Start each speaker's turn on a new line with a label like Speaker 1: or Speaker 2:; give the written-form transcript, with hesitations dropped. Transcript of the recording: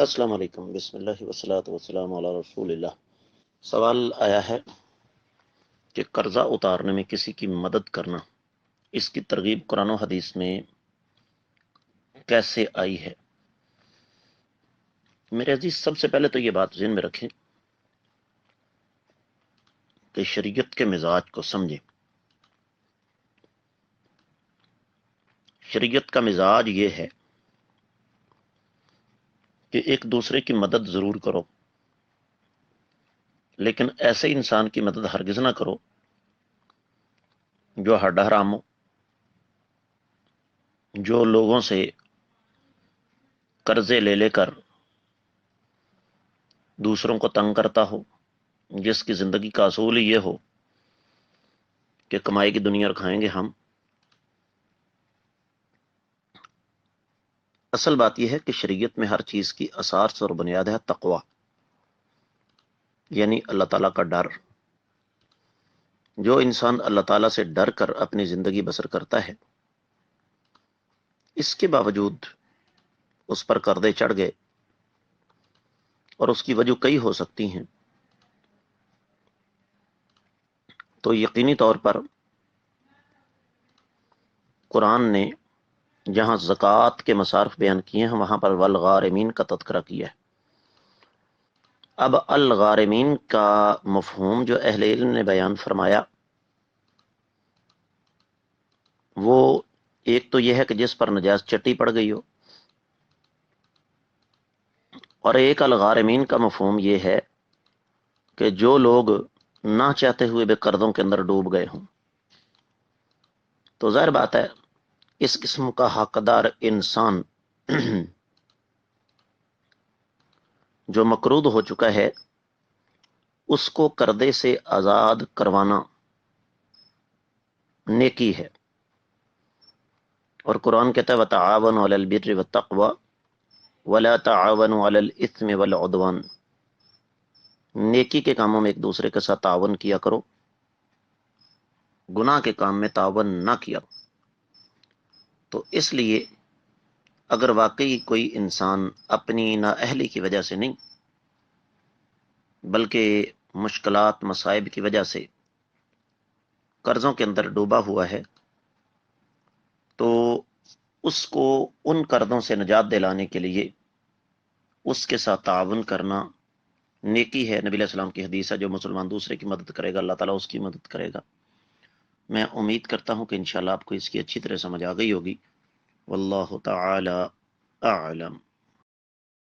Speaker 1: السلام علیکم، بسم اللہ والصلاۃ والسلام علی رسول اللہ۔ سوال آیا ہے کہ قرضہ اتارنے میں کسی کی مدد کرنا، اس کی ترغیب قرآن و حدیث میں کیسے آئی ہے؟ میرے عزیز، سب سے پہلے تو یہ بات ذہن میں رکھیں کہ شریعت کے مزاج کو سمجھیں۔ شریعت کا مزاج یہ ہے کہ ایک دوسرے کی مدد ضرور کرو، لیکن ایسے انسان کی مدد ہرگز نہ کرو جو ہڈ حرام ہو، جو لوگوں سے قرضے لے لے کر دوسروں کو تنگ کرتا ہو، جس کی زندگی کا اصول ہی یہ ہو کہ کمائی کی دنیا اور کھائیں گے ہم۔ اصل بات یہ ہے کہ شریعت میں ہر چیز کی اساس اور بنیاد ہے تقوی، یعنی اللہ تعالیٰ کا ڈر۔ جو انسان اللہ تعالیٰ سے ڈر کر اپنی زندگی بسر کرتا ہے، اس کے باوجود اس پر قرضے چڑھ گئے، اور اس کی وجہ کئی ہو سکتی ہیں، تو یقینی طور پر قرآن نے جہاں زکوٰۃ کے مصارف بیان کیے ہیں وہاں پر والغارمین کا تذکرہ کیا ہے۔ اب الغارمین کا مفہوم جو اہل علم نے بیان فرمایا، وہ ایک تو یہ ہے کہ جس پر نجاز چٹی پڑ گئی ہو، اور ایک الغارمین کا مفہوم یہ ہے کہ جو لوگ نہ چاہتے ہوئے بھی قرضوں کے اندر ڈوب گئے ہوں۔ تو ظاہر بات ہے اس قسم کا حقدار انسان جو مقروض ہو چکا ہے، اس کو قرضے سے آزاد کروانا نیکی ہے، اور قرآن کہتا ہے وَتَعَاوَنُوا عَلَى الْبِرِّ وَالتَّقْوَى وَلَا تَعَاوَنُوا عَلَى الْإِثْمِ وَالْعُدْوَانِ۔ نیکی کے کاموں میں ایک دوسرے کے ساتھ تعاون کیا کرو، گناہ کے کام میں تعاون نہ کیا۔ تو اس لیے اگر واقعی کوئی انسان اپنی نااہلی کی وجہ سے نہیں بلکہ مشکلات مصائب کی وجہ سے قرضوں کے اندر ڈوبا ہوا ہے، تو اس کو ان قرضوں سے نجات دلانے کے لیے اس کے ساتھ تعاون کرنا نیکی ہے۔ نبی علیہ السلام کی حدیث ہے جو مسلمان دوسرے کی مدد کرے گا اللہ تعالیٰ اس کی مدد کرے گا۔ میں امید کرتا ہوں کہ انشاءاللہ آپ کو اس کی اچھی طرح سمجھ آ گئی ہوگی۔ واللہ تعالی اعلم۔